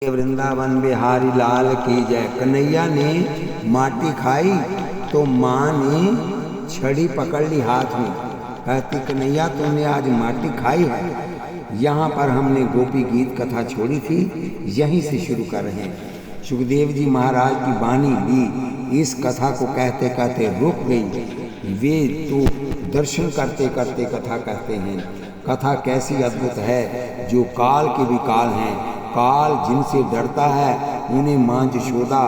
वृंदावन बिहारी लाल की जय। कन्हैया ने माटी खाई तो माँ ने छड़ी पकड़ ली हाथ में, कहती कन्हैया तुमने आज माटी खाई है। यहाँ पर हमने गोपी गीत कथा छोड़ी थी, यहीं से शुरू कर रहे हैं। सुखदेव जी महाराज की वाणी भी इस कथा को कहते कहते रुक गई। वे तो दर्शन करते करते कथा कहते हैं। कथा कैसी अद्भुत है, जो काल के भी काल हैं। काल जिनसे डरता है उन्हें माँ यशोदा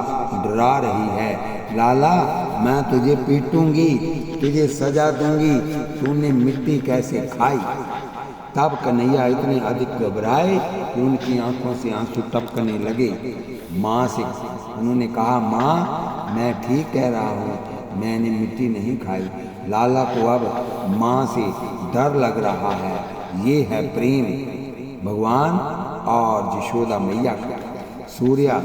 डरा रही है। लाला मैं तुझे पीटूंगी, तुझे सजा दूंगी, तूने मिट्टी कैसे खाई। तब कन्हैया इतने अधिक घबराए कि उनकी आंखों से आंसू टपकने लगे। माँ से उन्होंने कहा, माँ मैं ठीक कह रहा हूँ, मैंने मिट्टी नहीं खाई। लाला को अब माँ से डर लग रहा है। ये है प्रेम भगवान और यशोदा मैया का। सूर्य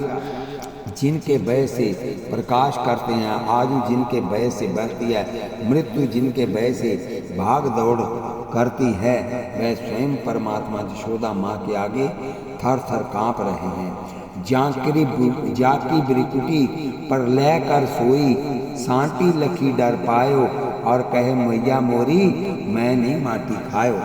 जिनके भय से प्रकाश करते हैं, आयु जिनके भय से बढ़ती है, मृत्यु जिनके भय से भाग दौड़ करती है, वह स्वयं परमात्मा यशोदा माँ के आगे थर थर काँप रहे हैं। जाकी ब्रिकुटी पर ले कर सोई, सांटी लखी डर पायो, और कहे मैया मोरी मैंने माटी खायो।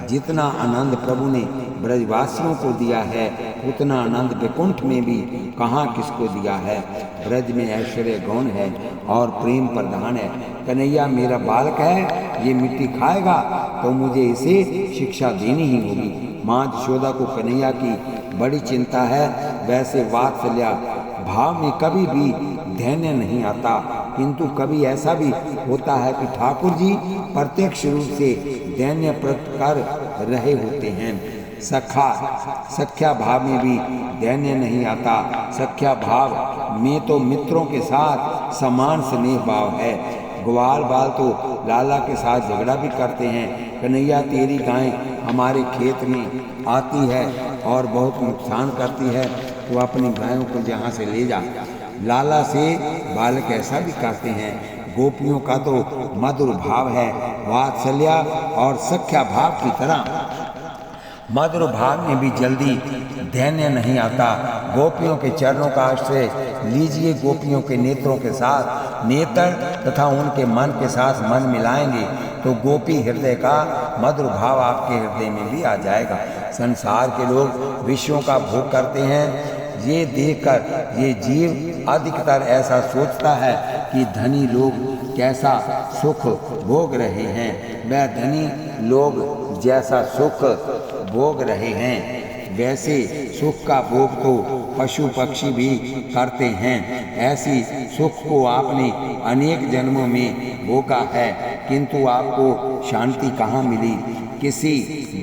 जितना आनंद प्रभु ने ब्रजवासियों को दिया है, उतना आनंद वैकुंठ में भी कहाँ किसको दिया है। ब्रज में ऐश्वर्य गौण है और प्रेम प्रधान है। कन्हैया मेरा बालक है, ये मिट्टी खाएगा तो मुझे इसे शिक्षा देनी ही होगी। माँ यशोदा को कन्हैया की बड़ी चिंता है। वैसे वात्सल्य भाव में कभी भी धैर्य नहीं आता, किंतु कभी ऐसा भी होता है कि ठाकुर जी प्रत्यक्ष रूप से दैन्य प्रकट कर रहे होते हैं। सख्या भाव में भी दैन्य नहीं आता। सख्या भाव में तो मित्रों के साथ समान स्नेह भाव है। ग्वाल बाल तो लाला के साथ झगड़ा भी करते हैं। कन्हैया तेरी गाय हमारे खेत में आती है और बहुत नुकसान करती है, तो अपनी गायों को यहाँ से ले जा। लाला से बालक ऐसा भी करते हैं। गोपियों का तो मधुर भाव है, वात्सल्य और सख्या भाव की तरह मधुर भाव में भी जल्दी धैर्य नहीं आता। गोपियों के चरणों का आश्रय लीजिए। गोपियों के नेत्रों के साथ नेत्र तथा उनके मन के साथ मन मिलाएंगे तो गोपी हृदय का मधुर भाव आपके हृदय में भी आ जाएगा। संसार के लोग विषयों का भोग करते हैं। ये देखकर ये जीव अधिकतर ऐसा सोचता है कि धनी लोग कैसा सुख भोग रहे हैं, वह धनी लोग जैसा सुख भोग रहे हैं, वैसे सुख का भोग तो पशु पक्षी भी करते हैं। ऐसी सुख को आपने अनेक जन्मों में भोगा है, किंतु आपको शांति कहाँ मिली। किसी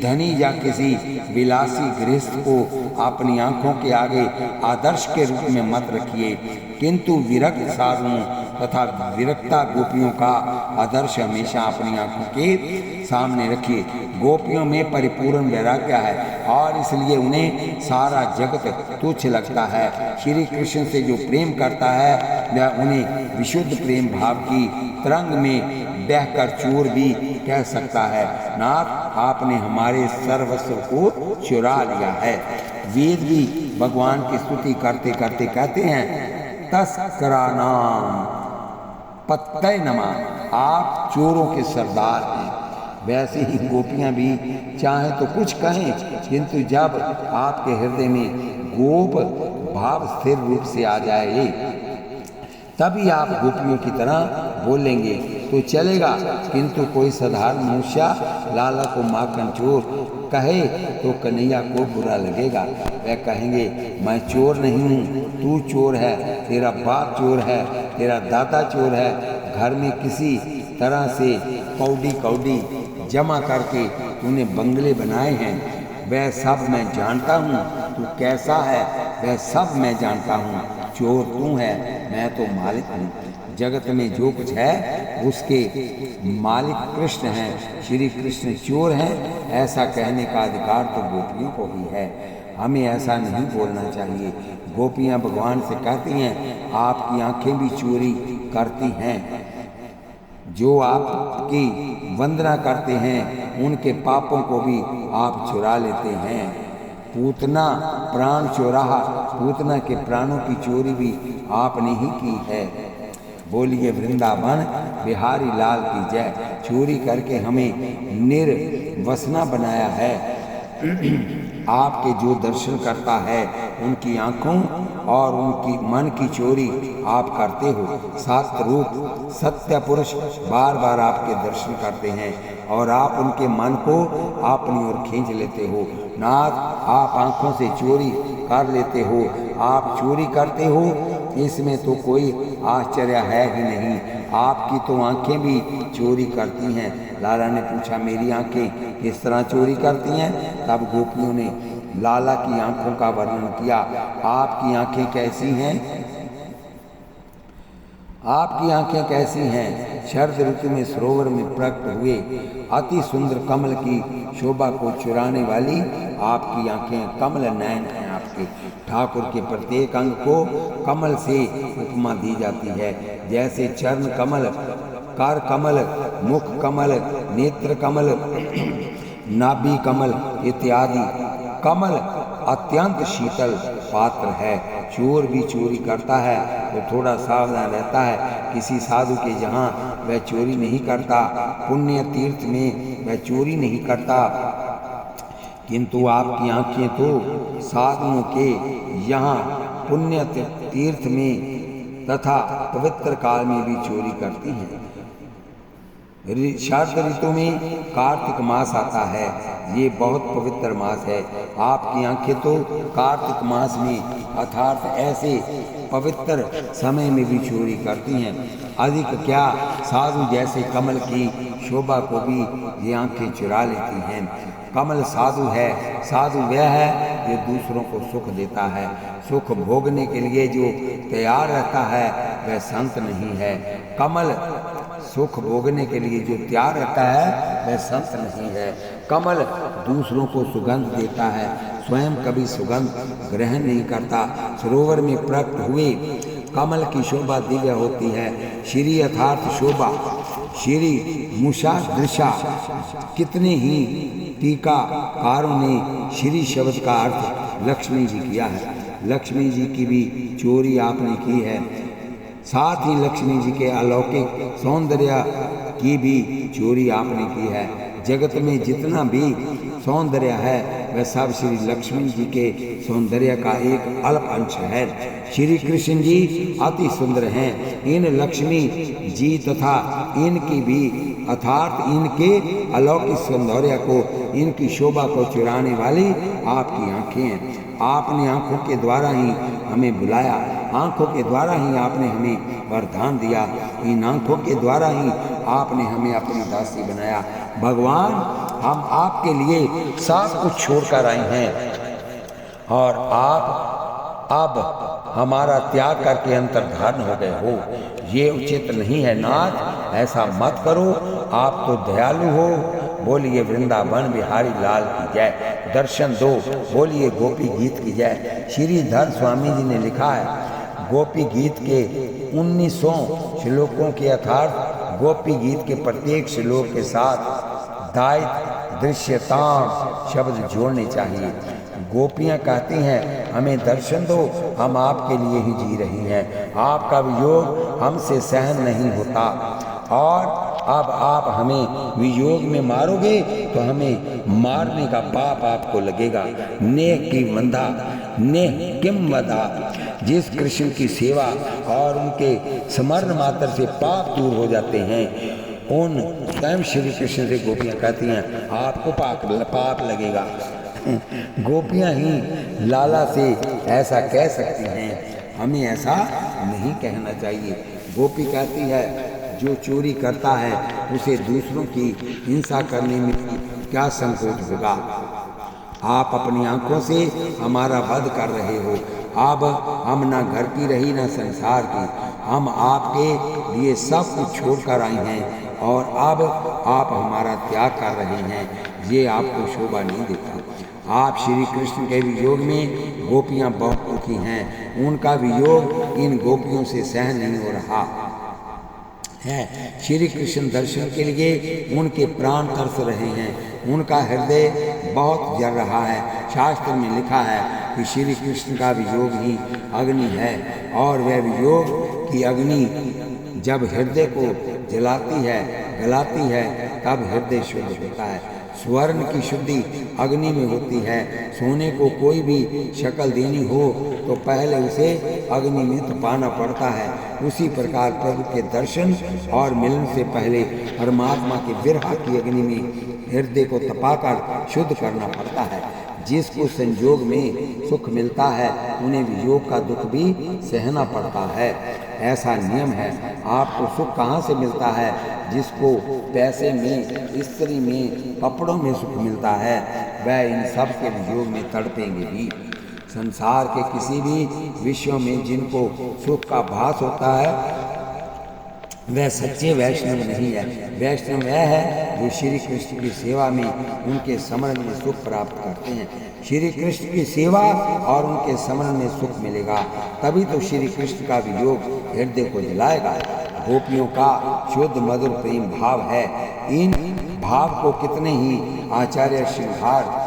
धनी या किसी विलासी गृहस्थ को अपनी आंखों के आगे आदर्श के रूप में मत रखिए, किंतु विरक्त साधुओं तथा विरक्ता गोपियों का आदर्श हमेशा अपनी आंखों के सामने रखिए। गोपियों में परिपूर्ण वैराग्य है और इसलिए उन्हें सारा जगत तुच्छ लगता है। श्री कृष्ण से जो प्रेम करता है वह उन्हें विशुद्ध प्रेम भाव की तरंग में बहकर चोर भी कह सकता है। नाथ आपने हमारे सर्वस्व को चुरा लिया है। वेद भी भगवान की स्तुति करते करते कहते हैं, तस्करा नाम पत्तय नमः, आप चोरों के सरदार हैं। वैसे ही गोपियां भी चाहे तो कुछ कहें, किंतु जब आपके हृदय में गोप भाव स्थिर रूप से आ जाए तभी आप गोपियों की तरह बोलेंगे तो चलेगा। किंतु कोई साधारण मनुष्य लाला को माखन चोर कहे तो कन्हैया को बुरा लगेगा। वह कहेंगे मैं चोर नहीं हूँ, तू चोर है, तेरा बाप चोर है, तेरा दादा चोर है। घर में किसी तरह से कौड़ी जमा करके तूने बंगले बनाए हैं, वह सब मैं जानता हूँ। तू कैसा है वह सब मैं जानता हूँ। चोर तू है, मैं तो मालिक हूँ। जगत में जो कुछ है उसके मालिक कृष्ण हैं। श्री कृष्ण चोर हैं, ऐसा कहने का अधिकार तो गोपियों को ही है। हमें ऐसा नहीं बोलना चाहिए। गोपियाँ भगवान से कहती हैं, आपकी आंखें भी चोरी करती हैं। जो आपकी वंदना करते हैं उनके पापों को भी आप चुरा लेते हैं। पूतना प्राण चोराहा, पूतना के प्राणों की चोरी भी आपने ही की है। बोलिए वृंदावन बिहारी लाल की जय। चोरी करके हमें निर्वसना बनाया है। आपके जो दर्शन करता है उनकी आंखों और उनकी मन की चोरी आप करते हो। सत्य रूप सत्य पुरुष बार बार आपके दर्शन करते हैं और आप उनके मन को अपनी ओर खींच लेते हो। नाथ, आप आंखों से चोरी कर लेते हो, आप चोरी करते हो, इसमें तो कोई आश्चर्य है ही नहीं। आपकी तो आंखें भी चोरी करती हैं। लाला ने पूछा, मेरी आंखें किस तरह चोरी करती हैं? तब गोपियों ने लाला की आंखों का वर्णन किया। आपकी आंखें कैसी हैं? आपकी आंखें कैसी हैं? शरद ऋतु में सरोवर में प्रकट हुए अति सुंदर कमल की शोभा को चुराने वाली आपकी आंखें कमल नयन हैं। आपके ठाकुर के प्रत्येक अंग को कमल से उपमा दी जाती है, जैसे चरण कमल, कर कमल, मुख कमल, नेत्र कमल, नाभि कमल इत्यादि। कमल अत्यंत शीतल पात्र है। चोर भी चोरी करता है तो थोड़ा सावधान रहता है। किसी साधु के जहाँ वह चोरी नहीं करता, पुण्य तीर्थ में वह चोरी नहीं करता, किंतु आपकी आंखें तो साधुओं के यहाँ पुण्य तीर्थ में तथा पवित्र काल में भी चोरी करती हैं। शरद ऋतु में कार्तिक मास आता है, ये बहुत पवित्र मास है। आपकी आंखें तो कार्तिक मास में अर्थात ऐसे पवित्र समय में भी चोरी करती हैं। अधिक क्या, साधु जैसे कमल की शोभा को भी ये आंखें चुरा लेती हैं। कमल साधु है, साधु वह है जो दूसरों को सुख देता है। सुख भोगने के लिए जो तैयार रहता है वह संत नहीं है। कमल सुख भोगने के लिए जो तैयार रहता है वह संत नहीं है। कमल दूसरों को सुगंध देता है, स्वयं कभी सुगंध ग्रहण नहीं करता। सरोवर में प्रकट हुए कमल की शोभा दिव्य होती है। श्री यथार्थ शोभा, श्री मुषा दृशा। कितने ही टीकाकारों ने श्री शब्द का अर्थ लक्ष्मी जी किया है। लक्ष्मी जी की भी चोरी आपने की है। साथ ही लक्ष्मी जी के अलौकिक सौंदर्य की भी चोरी आपने की है। जगत में जितना भी सौंदर्य है वह सब श्री लक्ष्मी जी के सौंदर्य का एक अल्प अंश है। श्री कृष्ण जी अति सुंदर हैं। इन लक्ष्मी जी तथा इनकी भी अर्थात इनके अलौकिक सौंदर्य को, इनकी शोभा को चुराने वाली आपकी आंखें हैं। आपने आंखों के द्वारा ही हमें बुलाया, आंखों के द्वारा ही आपने हमें वरदान दिया, इन आंखों के द्वारा ही आपने हमें अपनी दासी बनाया। भगवान, हम आपके लिए सब कुछ छोड़कर आए हैं और आप अब हमारा त्याग करके अंतर्धान हो गए हो। ये उचित नहीं है नाथ, ऐसा मत करो, आप तो दयालु हो। बोलिए वृंदावन बिहारी लाल की जय। दर्शन दो, बोलिए गोपी गीत की जय। श्रीधर स्वामी जी ने लिखा है, गोपी गीत के 1900 श्लोकों के अर्थात गोपी गीत के प्रत्येक श्लोक के साथ दायित्व दृश्यताम शब्द जोड़ने चाहिए। गोपियाँ कहती हैं, हमें दर्शन दो, हम आपके लिए ही जी रही हैं, आपका वियोग हमसे सहन नहीं होता और अब आप हमें वियोग में मारोगे तो हमें मारने का पाप आपको लगेगा। नेह की वंदा नेह किम वदा। जिस कृष्ण की सेवा और उनके स्मरण मात्र से पाप दूर हो जाते हैं, उन स्वयं श्री कृष्ण से गोपियाँ कहती हैं आपको पाप लगेगा। गोपियाँ ही लाला से ऐसा कह सकती हैं, हमें ऐसा नहीं कहना चाहिए। गोपी कहती है, जो चोरी करता है उसे दूसरों की हिंसा करने में क्या संकोच होगा। आप अपनी आंखों से हमारा वध कर रहे हो। अब हम ना घर की रही ना संसार की, हम आपके लिए सब कुछ छोड़कर आए हैं और अब आप हमारा त्याग कर रहे हैं। ये आपको शोभा नहीं देता। आप श्री कृष्ण के वियोग में गोपियाँ बहुत दुखी हैं, उनका वियोग इन गोपियों से सहन नहीं हो रहा है। श्री कृष्ण दर्शन के लिए उनके प्राण तरस रहे हैं, उनका हृदय बहुत जल रहा है। शास्त्र में लिखा है कि श्री कृष्ण का वियोग ही अग्नि है, और वह वियोग की अग्नि जब हृदय को जलाती है, गलाती है, तब हृदय शुद्ध होता है। स्वर्ण की शुद्धि अग्नि में होती है। सोने को कोई भी शक्ल देनी हो तो पहले उसे अग्नि में तपाना पड़ता है। उसी प्रकार प्रभु के दर्शन और मिलन से पहले परमात्मा के विरह की अग्नि में हृदय को तपाकर शुद्ध करना पड़ता है। जिसको संयोग में सुख मिलता है उन्हें वियोग का दुख भी सहना पड़ता है। ऐसा नियम है। आपको सुख कहाँ से मिलता है? जिसको पैसे में, स्त्री में, कपड़ों में सुख मिलता है, वह इन सब के वियोग में तड़पेंगे भी। संसार के किसी भी विषयों में जिनको सुख का भास होता है वह सच्चे वैष्णव नहीं है। वैष्णव वह है जो श्री कृष्ण की सेवा में उनके स्मरण में सुख प्राप्त करते हैं। श्री कृष्ण की सेवा और उनके स्मरण में सुख मिलेगा, तभी तो श्री कृष्ण का वियोग हृदय को जलाएगा। गोपियों का शुद्ध मधुर प्रेम भाव है। इन भाव को कितने ही आचार्य श्रृंगार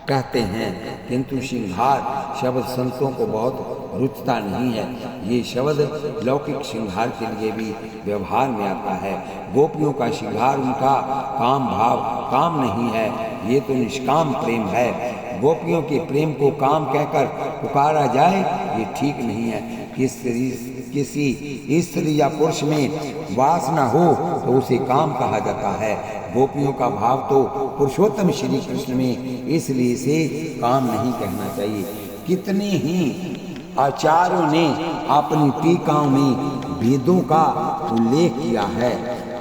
कहते हैं, किंतु श्रृंगार शब्द संतों को बहुत रुचता नहीं है। ये शब्द लौकिक श्रृंगार के लिए भी व्यवहार में आता है। गोपियों का श्रृंगार उनका काम भाव काम नहीं है, ये तो निष्काम प्रेम है। गोपियों के प्रेम को काम कहकर पुकारा जाए ये ठीक नहीं है। किसी स्त्री या पुरुष में वासना हो तो उसे काम कहा जाता है। गोपियों का भाव तो पुरुषोत्तम श्री कृष्ण में, इसलिए इसे काम नहीं कहना चाहिए। कितने ही आचार्यों ने अपनी टीकाओं में भेदों का उल्लेख किया है।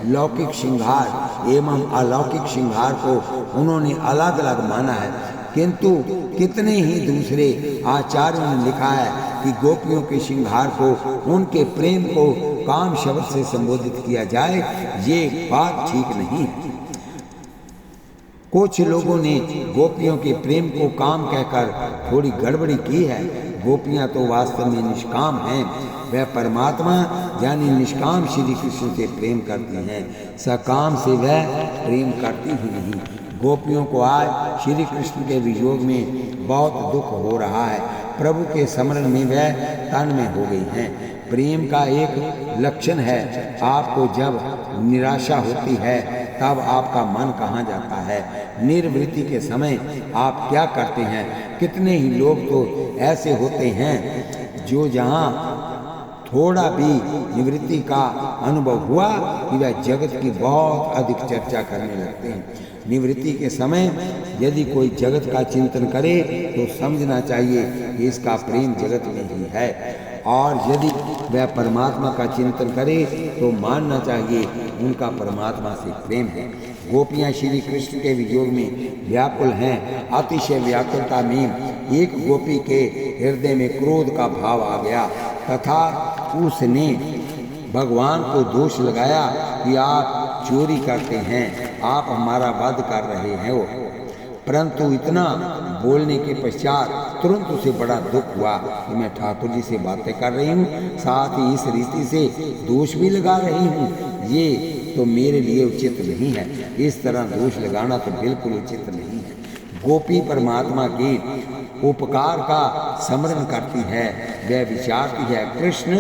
लौकिक श्रृंगार एवं अलौकिक श्रृंगार को उन्होंने अलग अलग माना है, किंतु कितने ही दूसरे आचार्यों ने लिखा है कि गोपियों के श्रृंगार को, उनके प्रेम को काम शब्द से संबोधित किया जाए, ये बात ठीक नहीं है। कुछ लोगों ने गोपियों के प्रेम को काम कहकर थोड़ी गड़बड़ी की है। गोपियां तो वास्तव में निष्काम हैं। वह परमात्मा यानी निष्काम श्री कृष्ण से प्रेम करती हैं, सकाम से वह प्रेम करती ही नहीं। गोपियों को आज श्री कृष्ण के वियोग में बहुत दुख हो रहा है। प्रभु के स्मरण में वह तन में हो गई हैं। प्रेम का एक लक्षण है, आपको जब निराशा होती है तब आपका मन कहाँ जाता है? निर्वृत्ति के समय आप क्या करते हैं? कितने ही लोग तो ऐसे होते हैं जो जहाँ थोड़ा भी निवृत्ति का अनुभव हुआ कि वह जगत की बहुत अधिक चर्चा करने लगते हैं। निवृत्ति के समय यदि कोई जगत का चिंतन करे तो समझना चाहिए कि इसका प्रेम जगत में ही है, और यदि वह परमात्मा का चिंतन करे तो मानना चाहिए उनका परमात्मा से प्रेम है। गोपियाँ श्री कृष्ण के वियोग में व्याकुल हैं। अतिशय व्याकुलता में एक गोपी के हृदय में क्रोध का भाव आ गया तथा उसने भगवान को दोष लगाया कि आप चोरी करते हैं, आप हमारा वध कर रहे हैं। परंतु इतना बोलने के पश्चात तुरंत उसे बड़ा दुख हुआ कि मैं ठाकुर जी से बातें कर रही हूँ, साथ ही इस रीति से दोष भी लगा रही हूँ, ये तो मेरे लिए उचित नहीं है। इस तरह दोष लगाना तो बिल्कुल उचित नहीं है। गोपी परमात्मा के उपकार का स्मरण करती है, वह विचारती है, कृष्ण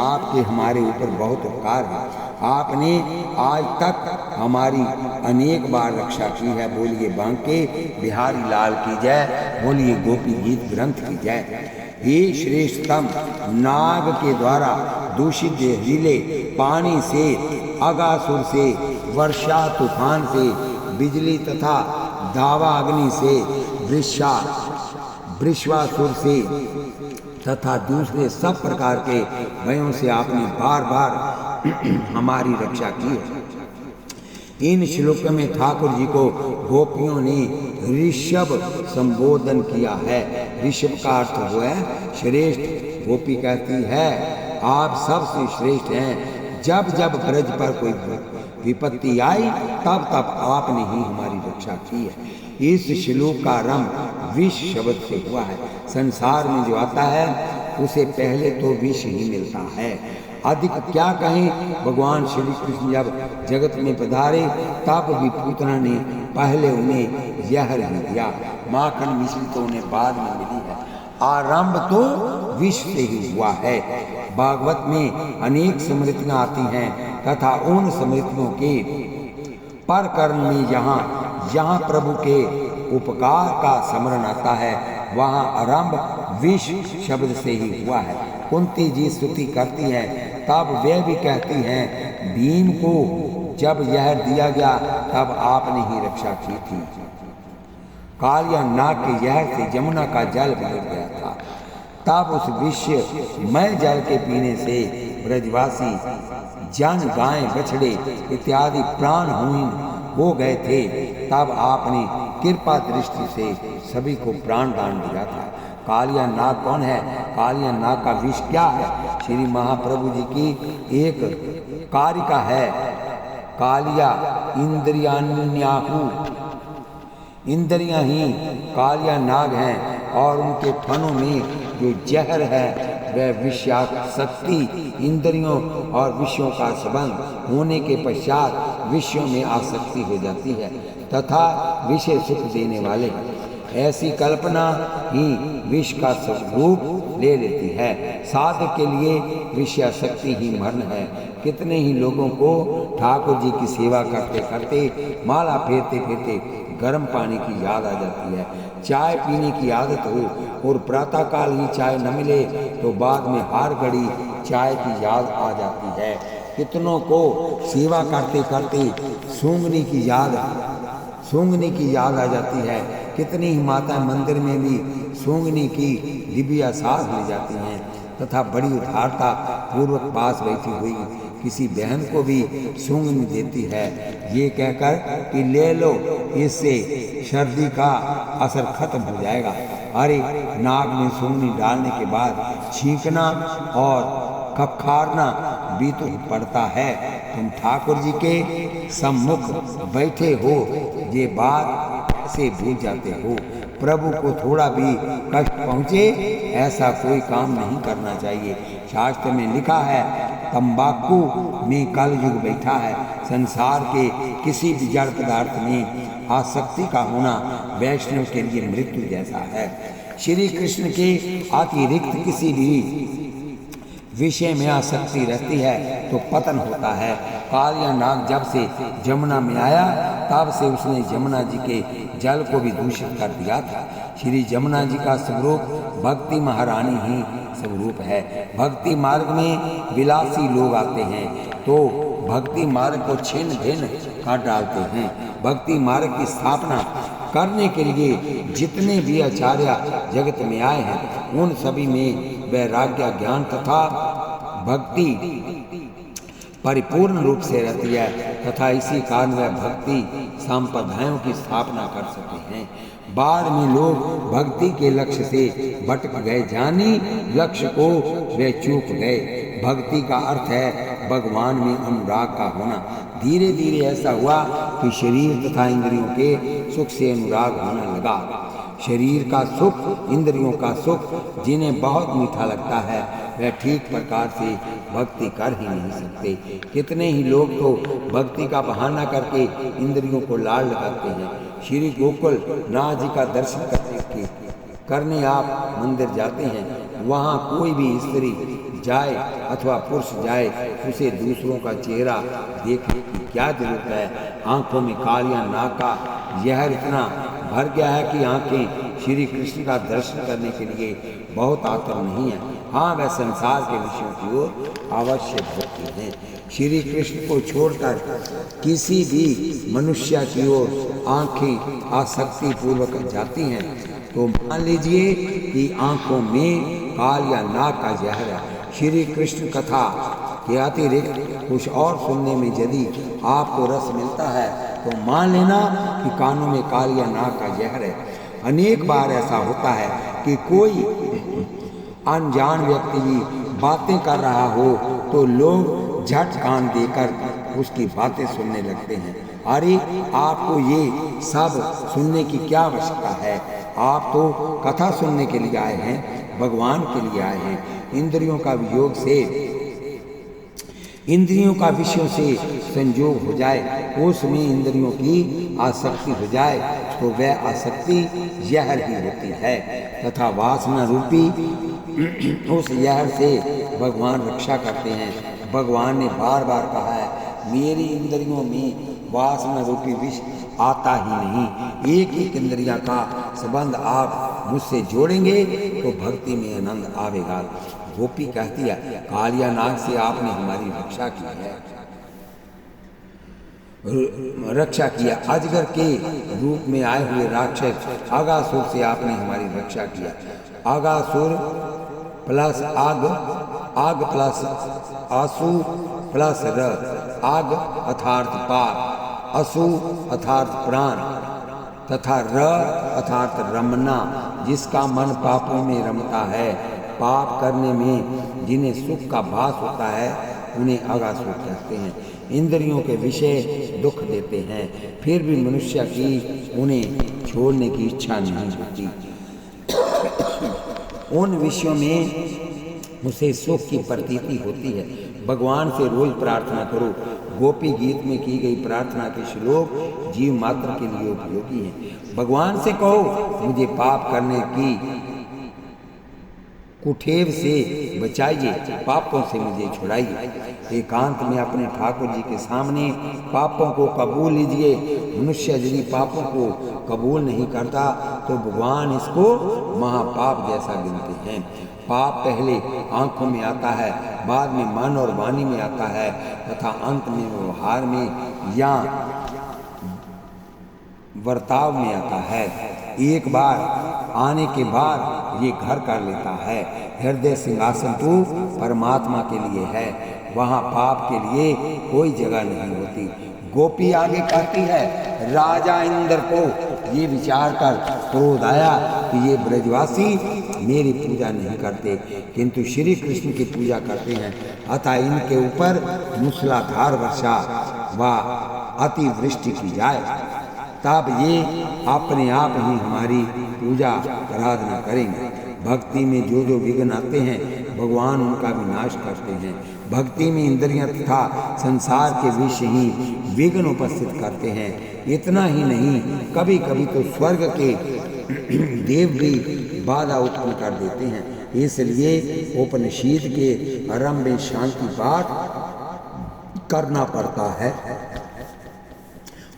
आपके हमारे ऊपर बहुत उपकार है, आपने आज तक हमारी अनेक बार रक्षा की है। बोलिए बांके बिहारी लाल की जय, बोलिए गोपी गीत ग्रंथ की जय। हे श्रेष्ठतम, नाग के द्वारा दूषित जहरीले पानी से, अगासुर से, वर्षा तूफान से, बिजली तथा दावा अग्नि से, वृषवासुर से तथा दूसरे सब प्रकार के भयों से आपने बार बार हमारी रक्षा की है। इन श्लोकों में ठाकुर जी को गोपियों ने ऋषभ संबोधन किया है। ऋषभ का अर्थ हुआ है श्रेष्ठ। गोपी कहती है आप सबसे श्रेष्ठ हैं। जब जब ब्रज पर कोई विपत्ति आई तब तब आपने ही हमारी रक्षा की है। इस श्लोक का आरंभ विष शब्द से हुआ है। संसार में जो आता है उसे पहले तो विष ही मिलता है। अधिक क्या कहें, भगवान श्री कृष्ण जब जगत में पधारे तब भी पूतना ने पहले उन्हें जहर ही दिया। माखन मिश्री तो उन्हें बाद में मिली है। आरंभ तो विष से ही हुआ है। भागवत में अनेक स्मृतियां आती हैं तथा उन स्मृतियों के परकर्म में जहाँ प्रभु के उपकार का स्मरण आता है वहाँ आरंभ विष शब्द से ही हुआ है। कुंती जी स्तुति करती है, तब वे भी कहती हैं, भीम को जब यह दिया गया तब आपने ही रक्षा की थी। कालिया नाग के जहर से जमुना का जल बिगड़ गया था, तब उस विषमय जल के पीने से ब्रजवासी जन गाय बछड़े इत्यादि प्राणहीन हो गए थे। तब आपने कृपा दृष्टि से सभी को प्राण दान दिया था। कालिया नाग कौन है? कालिया नाग का विष क्या है? श्री महाप्रभु जी की एक कारिका है, कालिया इंद्रियान्याहु। इंद्रियां ही कालिया नाग हैं और उनके फनों में जो जहर है वह विषयाशक्ति इंद्रियों और विषयों का संबंध होने के पश्चात विषयों में आसक्ति हो जाती है तथा विषय सुख देने वाले ऐसी कल्पना ही विष का स्वरूप ले लेती है। साधक के लिए विषयाशक्ति ही मरण है। कितने ही लोगों को ठाकुर जी की सेवा करते करते माला फेरते फेरते गर्म पानी की याद आ जाती है, चाय पीने की आदत हो और प्रातःकाल ही चाय न मिले तो बाद में हर घड़ी चाय की याद आ जाती है। कितनों को सेवा करते करते सूंघने की याद आ जाती है। कितनी ही माता मंदिर में भी सूंघने की डिबिया साथ ले जाती हैं तथा बड़ी उदारता पूर्वक पास बैठी हुई किसी बहन को भी सूंघने देती है, ये कहकर कि ले लो, इससे सर्दी का असर खत्म हो जाएगा। अरे नाक में सूंघनी डालने के बाद छींकना और खखारना भी तो पड़ता है। तुम ठाकुर जी के सम्मुख बैठे हो, ये बात से भूल जाते हो। प्रभु को थोड़ा भी कष्ट पहुँचे ऐसा कोई काम नहीं करना चाहिए। शास्त्र में लिखा है, तंबाकू में कलयुग बैठा है। संसार के किसी भी जड़ पदार्थ में आसक्ति का होना वैष्णव के लिए मृत्यु जैसा है। श्री कृष्ण के अतिरिक्त किसी भी विषय में आसक्ति रहती है तो पतन होता है। कालिया नाग जब से जमुना में आया तब से उसने जमुना जी के जल को भी दूषित कर दिया था। श्री जमुना जी का स्वरूप भक्ति महारानी ही स्वरूप है। भक्ति मार्ग में विलासी लोग आते हैं तो भक्ति मार्ग को छिन्न भिन्न काट डालते हैं। भक्ति मार्ग की स्थापना करने के लिए जितने भी आचार्य जगत में आए हैं उन सभी में वैराग्य ज्ञान तथा भक्ति परिपूर्ण रूप से रहती है तथा इसी कारण वह भक्ति संप्रदायों की स्थापना कर सकते हैं। बाद में लोग भक्ति के लक्ष्य से भटक गए, जानी लक्ष्य को वे चूक गए। भक्ति का अर्थ है भगवान में अनुराग का होना। धीरे धीरे ऐसा हुआ कि शरीर तथा इंद्रियों के सुख से अनुराग होने लगा। शरीर का सुख, इंद्रियों का सुख जिन्हें बहुत मीठा लगता है वह ठीक प्रकार से भक्ति कर ही नहीं सकते। कितने ही लोग तो भक्ति का बहाना करके इंद्रियों को लाड़ लगाते हैं। श्री गोकुल नाथ जी का दर्शन करने आप मंदिर जाते हैं, वहाँ कोई भी स्त्री जाए अथवा पुरुष जाए उसे दूसरों का चेहरा देखने की क्या जरूरत है। आंखों में कालिया नाग का जहर इतना भर गया है कि आंखें श्री कृष्ण का दर्शन करने के लिए बहुत आतुर नहीं है। हाँ, वह संसार के विषयों की ओर अवश्य होती हैं। श्री कृष्ण को छोड़कर किसी भी मनुष्य की ओर आंखें आसक्ति पूर्वक जाती हैं तो मान लीजिए कि आंखों में कालिया नाग का जहर है। श्री कृष्ण कथा के अतिरिक्त कुछ और सुनने में यदि आपको रस मिलता है तो मान लेना कि कानों में कालिया नाग का जहर है। अनेक बार ऐसा होता है कि कोई अनजान व्यक्ति भी बातें कर रहा हो तो लोग झट कान देकर उसकी बातें सुनने लगते हैं। अरे आपको ये सब सुनने की क्या आवश्यकता है? आप तो कथा सुनने के लिए आए हैं, भगवान के लिए आए हैं। इंद्रियों का वियोग से इंद्रियों का विषयों से संयोग हो जाए, उसमें इंद्रियों की आसक्ति हो जाए, तो वह आसक्ति जहर ही होती है। तथा वासना रूपी उस जहर से भगवान रक्षा करते हैं। भगवान ने बार बार कहा है, मेरी इंद्रियों में वासना रूपी विष आता ही नहीं। एक एक इंद्रिया का संबंध आप मुझसे जोड़ेंगे तो भक्ति में आनंद आवेगा। गोपी कहती है, कालिया नाग से आपने हमारी रक्षा की है, रक्षा किया। अजगर के रूप में आए हुए राक्षस आगासुर से आपने हमारी रक्षा किया। आगासुर प्लस आग, आग प्लस आसु प्लस र, आग अर्थात पाप, असु अर्थात प्राण तथा र अर्थात रमना, जिसका मन पापों में रमता है। पाप करने में जिन्हें सुख का भास होता है उन्हें आगासुर कहते हैं। इंद्रियों के विषय दुख देते हैं, फिर भी मनुष्य की उन्हें छोड़ने की इच्छा नहीं होती। उन विषयों में उसे सुख की प्रतीति होती है। भगवान से रोज प्रार्थना करो। गोपी गीत में की गई प्रार्थना के श्लोक जीव मात्र के लिए उपयोगी हैं। भगवान से कहो, मुझे पाप करने की कुठेव से बचाइए, पापों से मुझे छुड़ाइए। एकांत में अपने ठाकुर जी के सामने पापों को कबूल लीजिए। मनुष्य यदि पापों को कबूल नहीं करता तो भगवान इसको महापाप जैसा गिनते हैं। पाप पहले आंखों में आता है, बाद में मन और वाणी में आता है तथा अंत में व्यवहार में या वर्ताव में आता है। एक बार आने के बाद ये घर कर लेता है। हृदय सिंहासन तो परमात्मा के लिए है, वहाँ पाप के लिए कोई जगह नहीं होती। गोपी आगे कहती है, राजा इंद्र को ये विचार कर क्रोध आया कि ये ब्रजवासी मेरी पूजा नहीं करते किंतु श्री कृष्ण की पूजा करते हैं, अतः इनके ऊपर मूसलाधार वर्षा व अतिवृष्टि की जाए, तब ये अपने आप ही हमारी पूजा आराधना करेंगे। भक्ति में जो जो विघ्न आते हैं भगवान उनका विनाश करते हैं। भक्ति में इंद्रियां तथा संसार के विषय ही विघ्न उपस्थित करते हैं। इतना ही नहीं, कभी कभी तो स्वर्ग के देव भी बाधा उत्पन्न कर देते हैं। इसलिए उपनिषद के आरंभ में शांति पाठ करना पड़ता है।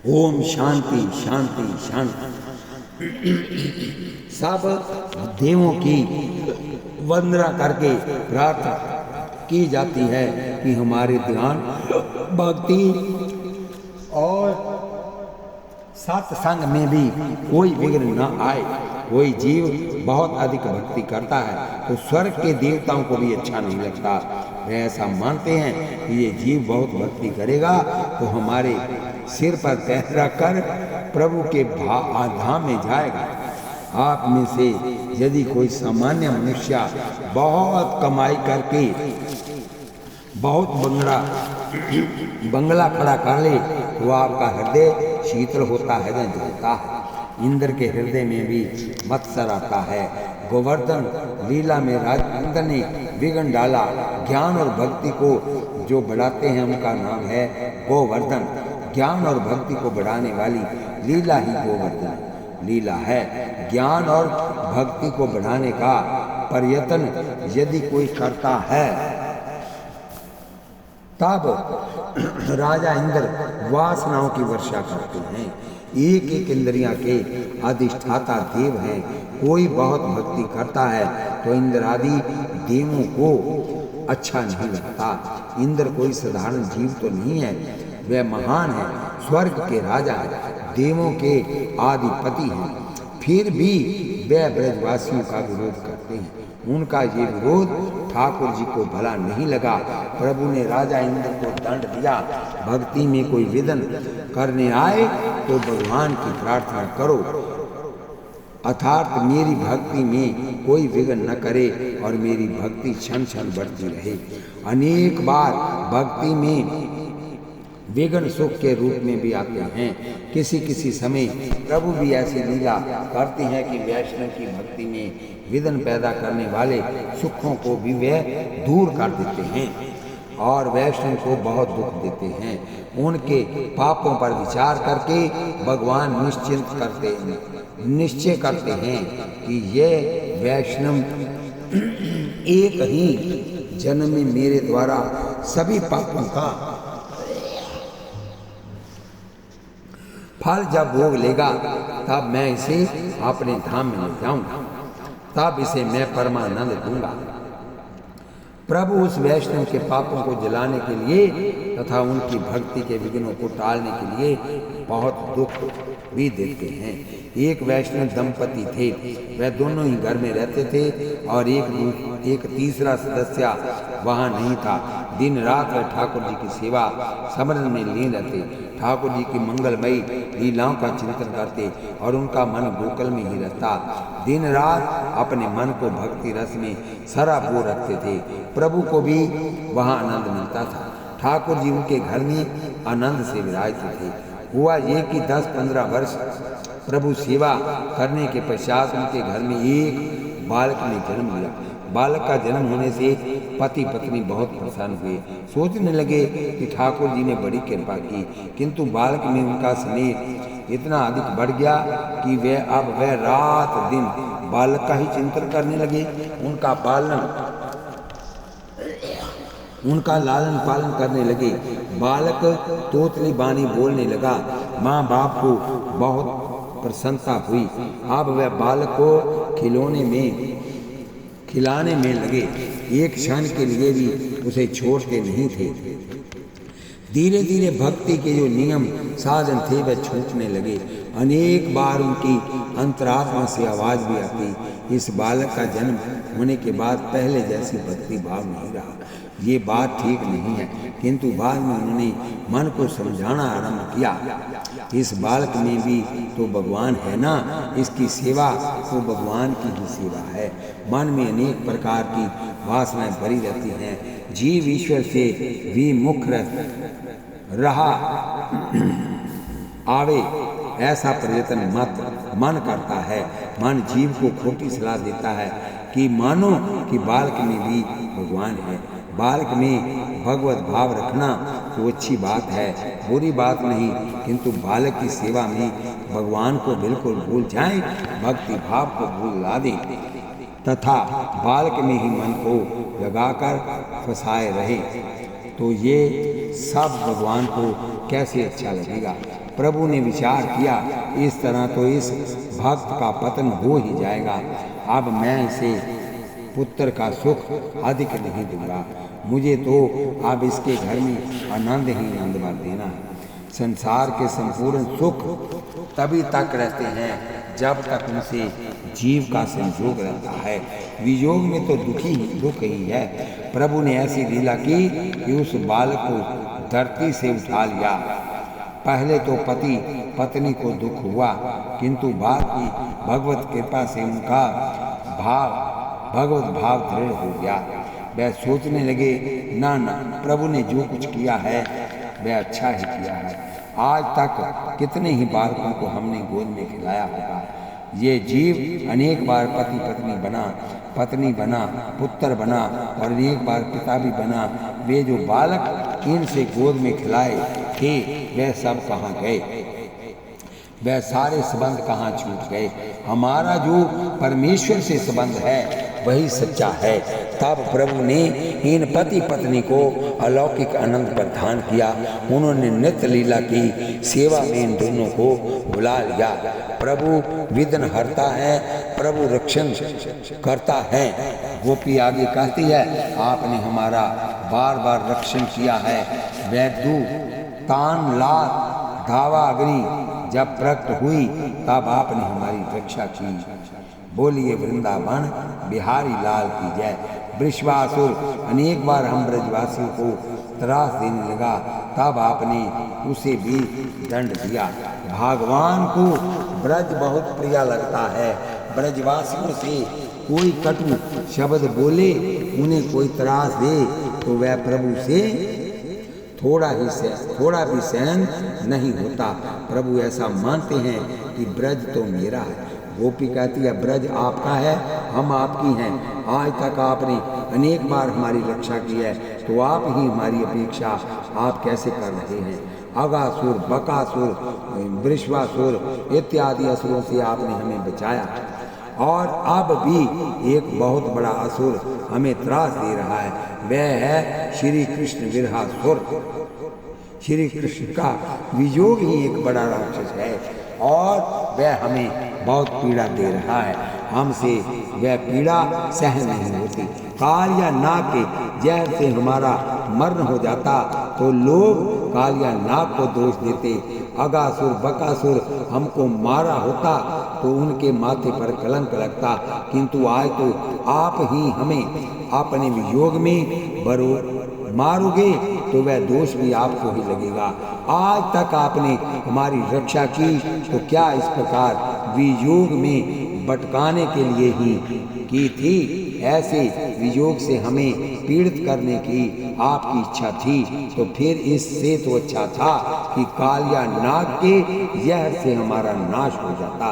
ओम शांति शांति शांति। सब देवों की वंदना करके प्रार्थना की जाती है कि हमारे ध्यान, भक्ति और सत्संग में भी कोई विघ्न न आए। कोई जीव बहुत अधिक भक्ति करता है तो स्वर्ग के देवताओं को भी अच्छा नहीं लगता। वे ऐसा मानते हैं कि ये जीव बहुत भक्ति करेगा तो हमारे सिर पर पैर रखकर प्रभु के धाम में जाएगा। आप में से यदि कोई सामान्य मनुष्य बहुत कमाई करके बहुत बंगला खड़ा कर ले तो आपका हृदय शीतल होता है, जलता है। इंद्र के हृदय में भी मत्सर आता है। गोवर्धन लीला में राजेंद्र ने विघ्न डाला। ज्ञान और भक्ति को जो बढ़ाते हैं उनका नाम है गोवर्धन। ज्ञान और भक्ति को बढ़ाने वाली लीला ही गोवर्धन लीला है। ज्ञान और भक्ति को बढ़ाने का प्रयत्न यदि कोई करता है तब राजा इंद्र वासनाओं की वर्षा करते हैं। एक एक इंद्रिया के अधिष्ठाता देव हैं। कोई बहुत भक्ति करता है तो इंद्र आदि देवों को अच्छा नहीं लगता। इंद्र कोई साधारण जीव तो नहीं है, वह महान है, स्वर्ग के राजा है, देवों के आदिपति हैं। फिर भी वे ब्रजवासियों का विरोध करते हैं। उनका ये विरोध ठाकुर जी को भला नहीं लगा। प्रभु ने राजा इंद्र को दंड दिया। भक्ति में कोई विघ्न करने आए तो भगवान की प्रार्थना करो, अर्थात मेरी भक्ति में कोई विघ्न न करे और मेरी भक्ति क्षण क्षण बढ़ती रहे। अनेक बार भक्ति में विघ्न सुख के रूप में भी आते हैं। किसी किसी समय प्रभु भी ऐसी लीला करते हैं कि वैष्णव की भक्ति में विघ्न पैदा करने वाले सुखों को भी वे दूर कर देते हैं। और वैष्णव को बहुत दुख देते हैं। उनके पापों पर विचार करके भगवान निश्चय करते हैं कि ये वैष्णव एक ही जन्म में मेरे द्वारा सभी पापों का फल जब भोग लेगा तब मैं इसे अपने धाम में ले जाऊंगा, तब इसे मैं परमानंद दूंगा। प्रभु उस वैष्णव के पापों को जलाने के लिए तथा उनकी भक्ति के विघ्नों को टालने के लिए बहुत दुख भी देते हैं। एक वैष्णव दंपति थे, वह दोनों ही घर में रहते थे और एक तीसरा सदस्य वहाँ नहीं था। दिन रात वह ठाकुर जी की सेवा समरण में लीन रहते, ठाकुर जी की मंगलमयी लीलाओं का चिंतन करते और उनका मन गोकुल में ही रहता। दिन रात अपने मन को भक्ति रस में सराबोर रखते थे। प्रभु को भी वहाँ आनंद मिलता था। ठाकुर जी उनके घर में आनंद से विराजित थे। हुआ ये कि 10-15 वर्ष प्रभु सेवा करने के पश्चात उनके घर में एक बालक ने जन्म लिया। बालक का जन्म होने से पति पत्नी बहुत प्रसन्न हुए। सोचने लगे कि ठाकुर जी ने बड़ी कृपा की, किंतु बालक में उनका स्नेह इतना अधिक बढ़ गया कि वह रात दिन बालक का ही चिंतन करने लगे। उनका लालन पालन करने लगे। बालक तोतली बानी बोलने लगा। माँ बाप को बहुत प्रसन्नता हुई। अब वह बालक को खिलाने में लगे, एक क्षण के लिए भी उसे छोड़ते नहीं थे। धीरे धीरे भक्ति के जो नियम साधन थे वह छूटने लगे। अनेक बार उनकी अंतरात्मा से आवाज भी आती, इस बालक का जन्म होने के बाद पहले जैसी भक्ति भाव नहीं रहा। ये बात ठीक नहीं है, किंतु बाद में उन्होंने मन को समझाना आरंभ किया। इस बालक में भी तो भगवान है ना, इसकी सेवा तो भगवान की ही सेवा है। मन में अनेक प्रकार की वासनाएं भरी रहती हैं। जीव ईश्वर से विमुख रहा आवे ऐसा प्रयत्न मन करता है। मन जीव को खोटी सलाह देता है कि मानो कि बालक में भी भगवान है। बालक में भगवत भाव रखना तो अच्छी बात है, बुरी बात नहीं, किंतु बालक की सेवा में भगवान को बिल्कुल भूल जाएं, भक्ति भाव को भूला दें तथा बालक में ही मन को लगाकर फंसाए रहे, तो ये सब भगवान को कैसे अच्छा लगेगा। प्रभु ने विचार किया, इस तरह तो इस भक्त का पतन हो ही जाएगा। अब मैं इसे पुत्र का सुख अधिक नहीं दूंगा, मुझे तो अब इसके घर में आनंद ही आनंद भर देना है। संसार के संपूर्ण सुख तभी तक रहते हैं जब तक उनसे जीव का संयोग रहता है। वियोग में तो दुख ही है। प्रभु ने ऐसी लीला की कि उस बालक को धरती से उठा लिया। पहले तो पति पत्नी को दुख हुआ, किंतु बाद की भगवत कृपा से उनका भगवत भाव दृढ़ हो गया। वह सोचने लगे, ना प्रभु ने जो कुछ किया है वह अच्छा ही किया है। आज तक कितने ही बालकों को हमने गोद में खिलाया होगा। ये जीव अनेक बार पति पत्नी बना, पुत्र बना और अनेक बार पिता भी बना। वे जो बालक इनसे गोद में खिलाए थे वह सब कहाँ गए? वह सारे संबंध कहाँ छूट गए? हमारा जो परमेश्वर से संबंध है वही सच्चा है। तब प्रभु ने इन पति पत्नी को अलौकिक आनंद प्रदान किया। उन्होंने नित्य लीला की सेवा में इन दोनों को बुला लिया। प्रभु विघ्न हरता है, प्रभु रक्षण करता है। गोपी आगे कहती है, आपने हमारा बार बार रक्षण किया है। वैद्यु तान लाल धावा अग्नि जब प्रकट हुई तब आपने हमारी रक्षा की। बोलिए वृंदावन बिहारी लाल की जय। वृषभासुर अनेक बार हम ब्रजवासियों को त्रास देने लगा, तब आपने उसे भी दंड दिया। भगवान को ब्रज बहुत प्रिय लगता है। ब्रजवासियों से कोई कटु शब्द बोले, उन्हें कोई त्रास दे तो वह प्रभु से थोड़ा भी सहन नहीं होता। प्रभु ऐसा मानते हैं कि ब्रज तो मेरा है। गोपी कहती है ब्रज आपका है, हम आपकी हैं। आज तक आपने अनेक बार हमारी रक्षा की है, तो आप ही हमारी अपेक्षा आप कैसे कर रहे हैं। अगासुर, बकासुर, वृषभासुर इत्यादि असुरों से आपने हमें बचाया, और अब भी एक बहुत बड़ा असुर हमें त्रास दे रहा है, वह है श्री कृष्ण विरहासुर। श्री कृष्ण का वियोग ही एक बड़ा राक्षस है, और वह हमें बहुत पीड़ा दे रहा है। हमसे वह पीड़ा सहन नहीं होती। काल या नाग के जहर से हमारा मरण हो जाता तो लोग काल या नाग को दोष देते, अगासुर बकासुर हमको मारा होता तो उनके माथे पर कलंक लगता, किंतु आज तो आप ही हमें अपने वियोग में मारोगे तो वह दोष भी आपको ही लगेगा। आज तक आपने हमारी रक्षा की तो क्या इस प्रकार वियोग में भटकाने के लिए ही की थी? ऐसे वियोग से हमें पीड़ित करने की आपकी इच्छा थी तो फिर इससे तो अच्छा था कि काल या नाग के जहर से हमारा नाश हो जाता।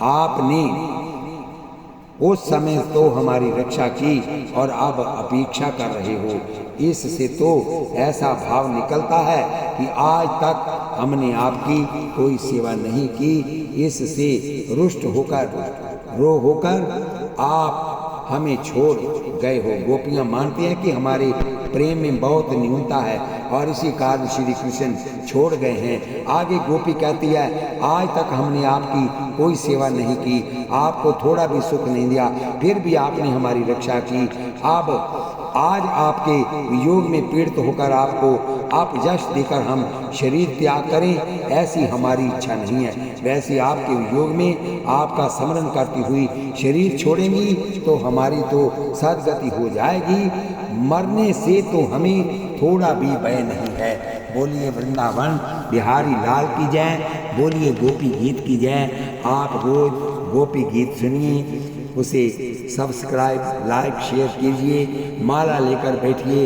आपने उस समय तो हमारी रक्षा की और अब अपेक्षा कर रहे हो। इससे तो ऐसा भाव निकलता है कि आज तक हमने आपकी कोई सेवा नहीं की। इससे रुष्ट होकर आप हमें छोड़ गए हो। गोपियां मानती हैं कि हमारे प्रेम में बहुत न्यूनता है और इसी कारण श्री कृष्ण छोड़ गए हैं। आगे गोपी कहती है आज तक हमने आपकी कोई सेवा नहीं की, आपको थोड़ा भी सुख नहीं दिया, फिर भी आपने हमारी रक्षा की। अब आज आपके वियोग में पीड़ित होकर आपको आप यश देकर हम शरीर त्याग करें, ऐसी हमारी इच्छा नहीं है। वैसे आपके वियोग में आपका स्मरण करती हुई शरीर छोड़ेंगी तो हमारी तो सद्गति हो जाएगी, मरने से तो हमें थोड़ा भी भय नहीं है। बोलिए वृंदावन बिहारी लाल की जय, बोलिए गोपी गीत की जय। आप रोज गोपी गीत सुनिए, उसे सब्सक्राइब लाइक शेयर कीजिए, माला लेकर बैठिए।